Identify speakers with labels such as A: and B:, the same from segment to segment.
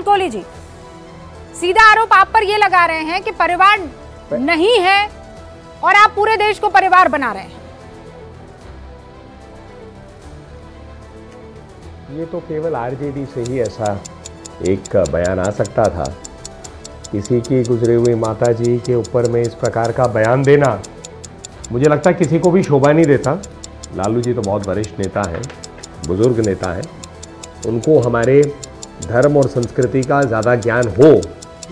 A: प्रशांत कोहली जी, सीधा आरोप आप पर ये लगा रहे हैं कि परिवार नहीं है और आप पूरे देश को परिवार बना रहे हैं।
B: ये तो केवल आरजेडी से ही ऐसा एक बयान आ सकता था। किसी की गुजरी हुई माता जी के ऊपर में इस प्रकार का बयान देना, मुझे लगता है किसी को भी शोभा नहीं देता। लालू जी तो बहुत वरिष्ठ नेता हैं, बुजुर्ग नेता हैं, उनको हमारे धर्म और संस्कृति का ज़्यादा ज्ञान हो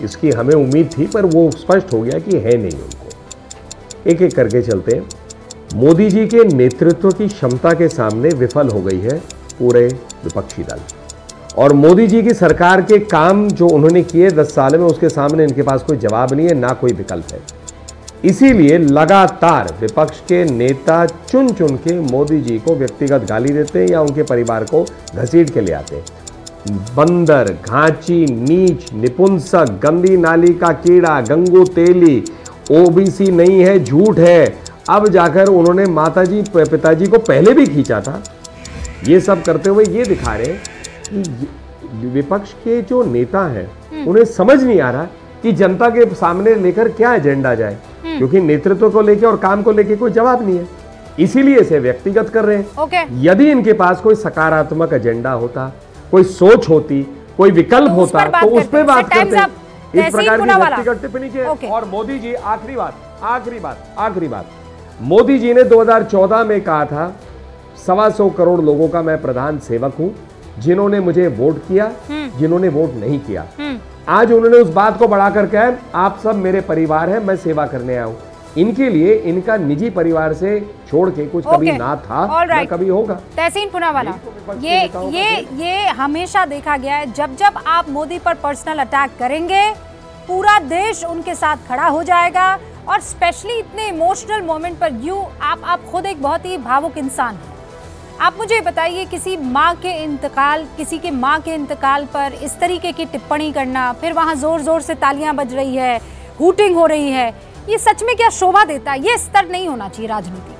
B: इसकी हमें उम्मीद थी, पर वो स्पष्ट हो गया कि है नहीं उनको। एक एक करके चलते हैं। मोदी जी के नेतृत्व की क्षमता के सामने विफल हो गई है पूरे विपक्षी दल, और मोदी जी की सरकार के काम जो उन्होंने किए 10 साल में, उसके सामने इनके पास कोई जवाब नहीं है, ना कोई विकल्प है। इसीलिए लगातार विपक्ष के नेता चुन चुन के मोदी जी को व्यक्तिगत गाली देते हैं या उनके परिवार को घसीट के ले आते हैं। बंदर, घाची, नीच, निपुंसक, गंदी नाली का कीड़ा, गंगू तेली, ओबीसी नहीं है, झूठ है। अब जाकर उन्होंने माताजी पिताजी को पहले भी खींचा था। ये सब करते हुए ये दिखा रहे कि विपक्ष के जो नेता हैं उन्हें समझ नहीं आ रहा कि जनता के सामने लेकर क्या एजेंडा जाए, क्योंकि नेतृत्व को लेकर और काम को लेकर कोई जवाब नहीं है, इसीलिए इसे व्यक्तिगत कर रहे हैं। यदि इनके पास कोई सकारात्मक एजेंडा होता, कोई सोच होती, कोई विकल्प होता तो उस पर बात करते। इस प्रकार की व्यक्तिगत टिप्पणी के। और मोदी जी, आखिरी बात, मोदी जी ने 2014 में कहा था 125 करोड़ लोगों का मैं प्रधान सेवक हूं, जिन्होंने मुझे वोट किया, जिन्होंने वोट नहीं किया। आज उन्होंने उस बात को बढ़ाकर कहा आप सब मेरे परिवार हैं, मैं सेवा करने आया हूं। इनके लिए इनका निजी परिवार से छोड़ के कुछ कभी ना था ना कभी होगा।
A: तहसीन पूनावाला, ये हमेशा देखा गया है, जब जब आप मोदी पर पर्सनल अटैक करेंगे पूरा देश उनके साथ खड़ा हो जाएगा, और स्पेशली इतने इमोशनल मोमेंट पर आप खुद एक बहुत ही भावुक इंसान हैं। आप मुझे बताइए, किसी के माँ के इंतकाल पर इस तरीके की टिप्पणी करना, फिर वहाँ जोर जोर से तालियां बज रही है, हूटिंग हो रही है, ये सच में क्या शोभा देता है? ये स्तर नहीं होना चाहिए राजनीति का।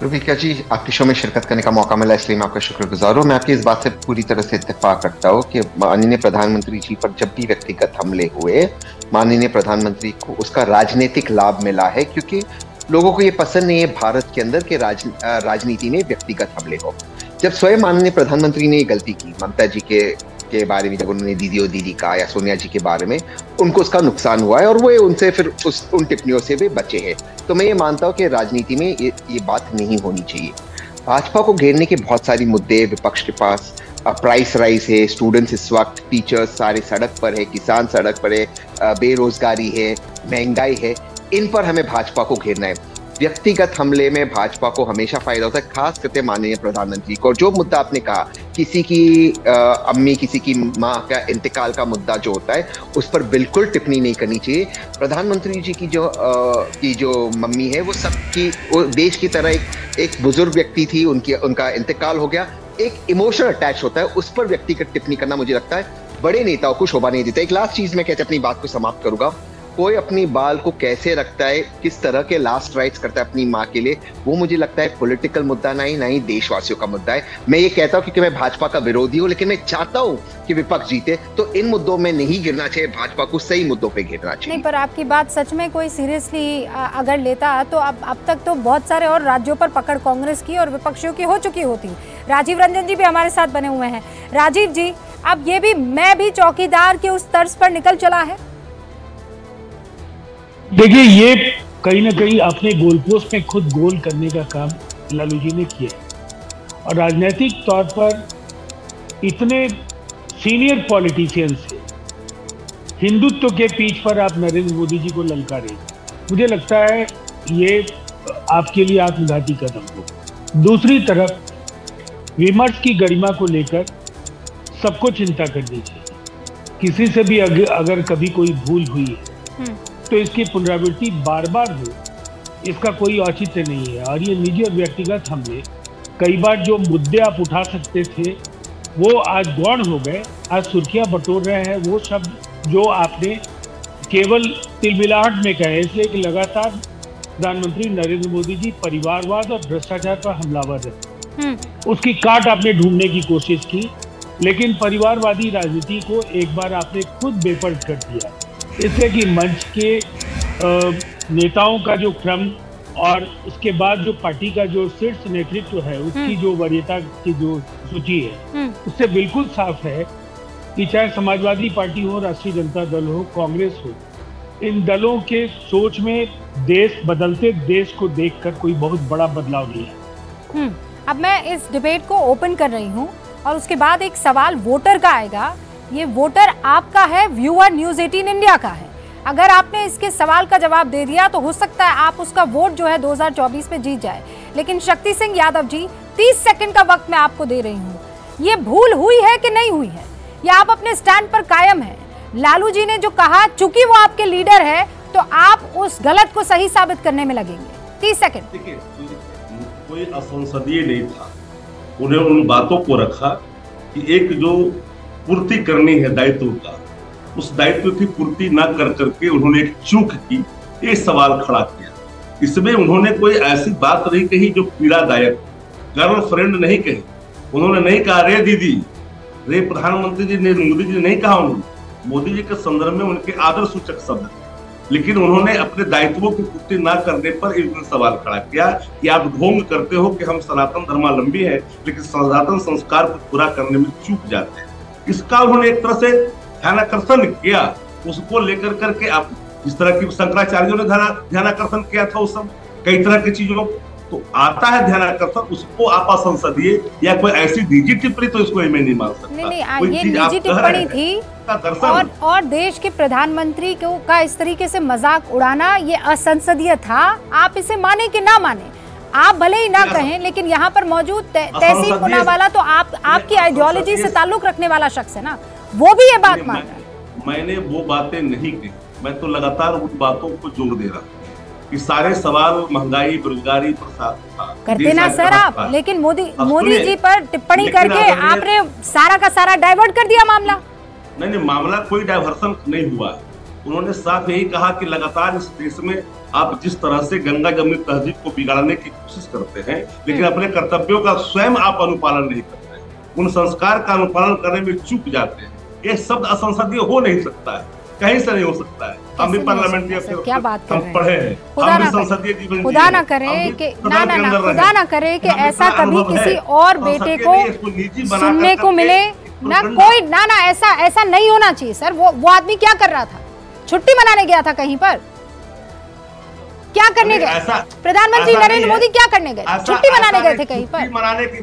C: रुबिका जी, आपके शो में शिरकत करने का मौका मिला इसलिए मैं आपका शुक्रगुजार हूँ। मैं आपकी इस बात से पूरी तरह से इत्तेफाक रखता हूँ कि माननीय प्रधानमंत्री जी पर जब भी व्यक्तिगत हमले हुए, माननीय प्रधानमंत्री को उसका राजनीतिक लाभ मिला है, क्योंकि लोगों को ये पसंद नहीं है भारत के अंदर के राजनीति में व्यक्तिगत हमले हो। जब स्वयं माननीय प्रधानमंत्री ने ये गलती की ममता जी के बारे में, जब उन्होंने दीदी कहा या सोनिया जी के बारे में, उनको उसका नुकसान हुआ है और वो उनसे फिर उन टिप्पणियों से भी बचे हैं। तो मैं ये मानता हूँ कि राजनीति में ये बात नहीं होनी चाहिए। भाजपा को घेरने के बहुत सारी मुद्दे विपक्ष के पास, प्राइस राइज है, स्टूडेंट्स इस वक्त, टीचर्स सारे सड़क पर है, किसान सड़क पर है, बेरोजगारी है, महंगाई है, इन पर हमें भाजपा को घेरना है। व्यक्तिगत हमले में भाजपा को हमेशा फायदा होता है, खास करके माननीय प्रधानमंत्री को। और जो मुद्दा आपने कहा, किसी की अम्मी, किसी की माँ का इंतकाल का मुद्दा जो होता है, उस पर बिल्कुल टिप्पणी नहीं करनी चाहिए। प्रधानमंत्री जी की जो मम्मी है, वो देश की तरह एक बुजुर्ग व्यक्ति थी, उनका इंतकाल हो गया, एक इमोशनल अटैच होता है, उस पर व्यक्तिगत टिप्पणी करना मुझे लगता है बड़े नेताओं को शोभा नहीं देता। एक लास्ट चीज मैं कहते अपनी बात को समाप्त करूंगा, कोई अपनी बाल को कैसे रखता है, किस तरह के लास्ट राइट्स करता है अपनी माँ के लिए, वो मुझे लगता है पॉलिटिकल मुद्दा नहीं, ना ही देशवासियों का मुद्दा है। मैं ये कहता हूँ क्योंकि मैं भाजपा का विरोधी हूँ, लेकिन मैं चाहता हूँ कि विपक्ष जीते, तो इन मुद्दों में नहीं गिरना चाहिए, भाजपा को सही मुद्दों पे गिरना चाहिए।
A: नहीं, पर आपकी बात सच में कोई सीरियसली अगर लेता तो अब तक तो बहुत सारे और राज्यों पर पकड़ कांग्रेस की और विपक्षियों की हो चुकी होती। राजीव रंजन जी भी हमारे साथ बने हुए हैं। राजीव जी, अब ये भी मैं भी चौकीदार के उस तर्ज पर निकल चला है।
D: देखिए, ये कहीं ना कहीं अपने गोलपोस्ट में खुद गोल करने का काम लालू जी ने किया, और राजनीतिक तौर पर इतने सीनियर पॉलिटिशियंस से हिंदुत्व के पीठ पर आप नरेंद्र मोदी जी को ललकारें, मुझे लगता है ये आपके लिए आत्मघाती कदम हो। दूसरी तरफ विमर्श की गरिमा को लेकर सबको चिंता करनी चाहिए। किसी से भी अगर कभी कोई भूल हुई है तो इसकी पुनरावृत्ति बार बार हो, इसका कोई औचित्य नहीं है। और ये निजी और व्यक्तिगत हमले, कई बार जो मुद्दे आप उठा सकते थे वो आज गौण हो गए, आज सुर्खियां बटोर रहे हैं वो शब्द जो आपने केवल तिलमिलाहट में कहे। इसलिए कि लगातार प्रधानमंत्री नरेंद्र मोदी जी परिवारवाद और भ्रष्टाचार पर हमलावर है, उसकी काट आपने ढूंढने की कोशिश की। लेकिन परिवारवादी राजनीति को एक बार आपने खुद बेपर्द कर दिया, इसलिए कि मंच के नेताओं का जो क्रम और उसके बाद जो पार्टी का जो शीर्ष नेतृत्व है उसकी जो वरीयता की जो सूची है उससे बिल्कुल साफ है कि चाहे समाजवादी पार्टी हो, राष्ट्रीय जनता दल हो, कांग्रेस हो, इन दलों के सोच में देश बदलते देश को देखकर कोई बहुत बड़ा बदलाव नहीं है।
A: अब मैं इस डिबेट को ओपन कर रही हूं और उसके बाद एक सवाल वोटर का आएगा। ये वोटर आपका है, व्यूअर न्यूज़ 18 इंडिया का है। अगर आपने इसके सवाल का जवाब दे दिया तो हो सकता है आप उसका वोट जो है 2024 में जीत जाए। लेकिन शक्ति सिंह यादव जी, 30 सेकंड का वक्त मैं आपको दे रही हूँ, ये भूल हुई है कि नहीं हुई है, या आप अपने स्टैंड पर कायम हैं? लालू जी ने जो कहा, चूंकि वो आपके लीडर है तो आप उस गलत को सही साबित करने में लगेंगे। 30 सेकंड।
E: देखिए, कोई असंसदीय नहीं था, उन्हें उन बातों को रखा कि एक जो पूर्ति करनी है दायित्व का, उस दायित्व की पूर्ति न कर करके उन्होंने एक चूक की, ये सवाल खड़ा किया। इसमें उन्होंने कोई ऐसी बात नहीं कही जो पीड़ादायक, गर्लफ्रेंड नहीं कही, उन्होंने नहीं कहा रे दीदी, रे प्रधानमंत्री जी ने, मोदी जी ने नहीं कहा, उन्होंने मोदी जी के संदर्भ में उनके आदर सूचक शब्द थे, लेकिन उन्होंने अपने दायित्वों की पूर्ति न करने पर एक सवाल खड़ा किया कि आप ढोंग करते हो कि हम सनातन धर्मावलंबी हैं, लेकिन सनातन संस्कार को पूरा करने में चूक जाते हैं। इसका उन्होंने एक तरह से ध्यानाकर्षण किया, उसको लेकर करके आप जिस तरह की शंकराचार्यों ने ध्यानाकर्षण किया था, उस सब कई तरह की चीजों तो आता है ध्यानाकर्षण, उसको आप असंसदीय या कोई ऐसी निजी टिप्पणी तो इसको मैं नहीं मान सकता।
A: नहीं, ये निजी टिप्पणी थी और देश के प्रधानमंत्री का इस तरीके से मजाक उड़ाना ये असंसदीय था। आप इसे माने कि ना माने, आप भले ही ना कहें, लेकिन यहाँ पर मौजूद तहसीन पूनावाला तो आपकी आइडियोलॉजी से ताल्लुक रखने वाला शख्स है ना, वो भी ये बात मान रहा है।
E: मैंने वो बातें नहीं की, मैं तो लगातार उन बातों को जोर दे रहा हूँ कि सारे सवाल महंगाई, बेरोजगारी पर
A: करते ना सर आप, लेकिन मोदी जी पर टिप्पणी करके आपने सारा का सारा डाइवर्ट कर दिया मामला।
E: नहीं, मामला कोई डाइवर्सन नहीं हुआ। उन्होंने साफ यही कहा कि लगातार इस देश में आप जिस तरह से गंगा जमुनी तहजीब को बिगाड़ने की कोशिश करते हैं, लेकिन अपने कर्तव्यों का स्वयं आप अनुपालन नहीं करते, उन संस्कार का अनुपालन करने में चूक जाते हैं। ये शब्द असंसदीय हो नहीं सकता है, कहीं से नहीं हो सकता है। हम भी पार्लियामेंट्री
A: क्या बात कर रहे हैं,
E: पढ़े हैं,
A: खुदा ना करे कि खुदा ना करे कि ऐसा कभी किसी और बेटे को सुनने को मिले ना, कोई ना ऐसा नहीं होना चाहिए सर। वो आदमी क्या कर रहा था? छुट्टी मनाने गया था कहीं पर? क्या करने गए? प्रधानमंत्री नरेंद्र मोदी क्या करने गए? छुट्टी मनाने गए थे कहीं पर?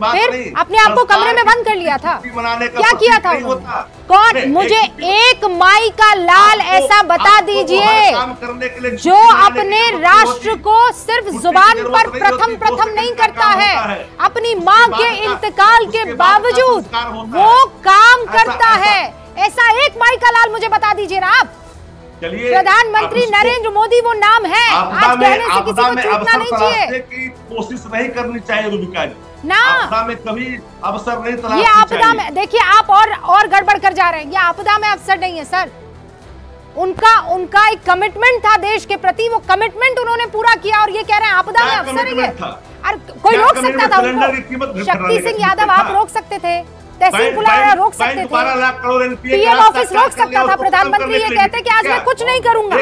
A: फिर अपने आप को कमरे में बंद कर लिया था? क्या किया था उन्होंने? कौन? मुझे एक माई का लाल ऐसा बता दीजिए जो अपने राष्ट्र को सिर्फ जुबान पर प्रथम नहीं करता है, अपनी माँ के इंतकाल के बावजूद वो काम करता है। ऐसा एक माई का लाल मुझे बता दीजिए ना आप। प्रधानमंत्री नरेंद्र मोदी वो नाम है, आज कहने से किसी को चूकना नहीं चाहिए।
E: कोशिश नहीं करनी चाहिए रुबिका जी
A: ना,
E: आपदा में कभी अवसर नहीं तलाशना चाहिए।
A: ये आपदा में देखिए आप और गड़बड़ कर जा रहे हैं। ये आपदा में अवसर नहीं है सर, उनका एक कमिटमेंट था देश के प्रति, वो कमिटमेंट उन्होंने पूरा किया और ये कह रहे हैं आपदा में अवसर है। और कोई रोक सकता था उनको? शक्ति सिंह यादव आप रोक सकते थे, तहसीन पुनावाला रोक सकते थे, पीएम ऑफिस रोक सकता था। प्रधानमंत्री ये कहते कि आज मैं कुछ नहीं करूंगा,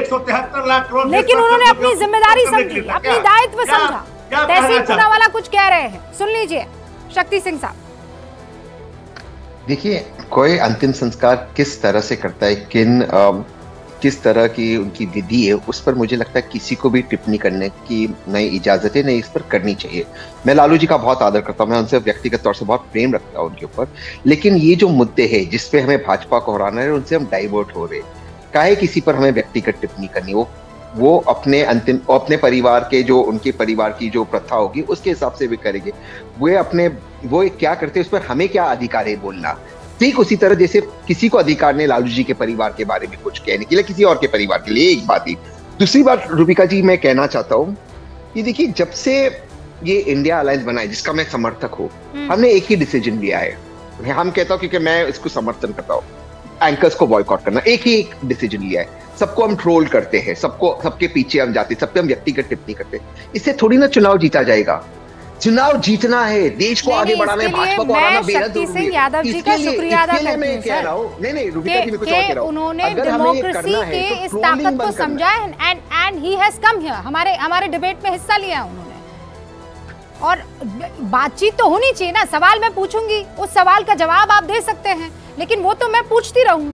A: लेकिन उन्होंने अपनी जिम्मेदारी समझी, अपनी दायित्व समझा। तहसीन पुनावाला कुछ कह रहे हैं, सुन लीजिए शक्ति सिंह साहब।
C: देखिए, कोई अंतिम संस्कार किस तरह से करता है, किस तरह की उनकी विधि है, उस पर मुझे लगता है किसी को भी टिप्पणी करने की नई इजाजत है, नहीं इस पर करनी चाहिए। मैं लालू जी का बहुत आदर करता हूँ, मैं उनसे व्यक्तिगत तौर से बहुत प्रेम रखता हूँ उनके ऊपर, लेकिन ये जो मुद्दे हैं जिसपे हमें भाजपा को हराना है, उनसे हम डाइवर्ट हो रहे। काहे किसी पर हमें व्यक्तिगत टिप्पणी करनी? वो अपने परिवार के, जो उनके परिवार की जो प्रथा होगी उसके हिसाब से भी करेंगे। वो क्या करते हैं उस पर हमें क्या अधिकार है बोलना? ठीक उसी तरह जैसे किसी को अधिकार नहीं लालू जी के परिवार के बारे में कुछ कहने के लिए, किसी और के परिवार के लिए। एक बात ही। दूसरी बात रूबिका जी मैं कहना चाहता हूँ कि देखिए, जब से ये इंडिया अलायंस बना है, जिसका मैं समर्थक हूँ, हमने एक ही डिसीजन लिया है। हम कहता हूँ क्योंकि मैं इसको समर्थन करता हूँ, एंकर्स को बॉयकॉट करना, एक ही डिसीजन लिया है। सबको हम ट्रोल करते हैं, सबके पीछे हम जाते हैं, सब पे हम व्यक्तिगत टिप्पणी करते हैं। इससे थोड़ी ना चुनाव जीता जाएगा। चुनाव जीतना है, देश को आगे बढ़ाना है, भाजपा को हराना बेहद जरूरी है।
A: यादव जी का शुक्रिया अदा करती
C: मैं कह रहा हूँ, नहीं रुबिका जी, मैं कुछ और कह रहा हूँ।
A: उन्होंने डेमोक्रेसी के इस ताकत को समझा and he has come here, हमारे डिबेट में हिस्सा लिया उन्होंने। और बातचीत तो होनी चाहिए ना, सवाल मैं पूछूंगी, उस सवाल का जवाब आप दे सकते हैं, लेकिन वो तो मैं पूछती रहूंगी।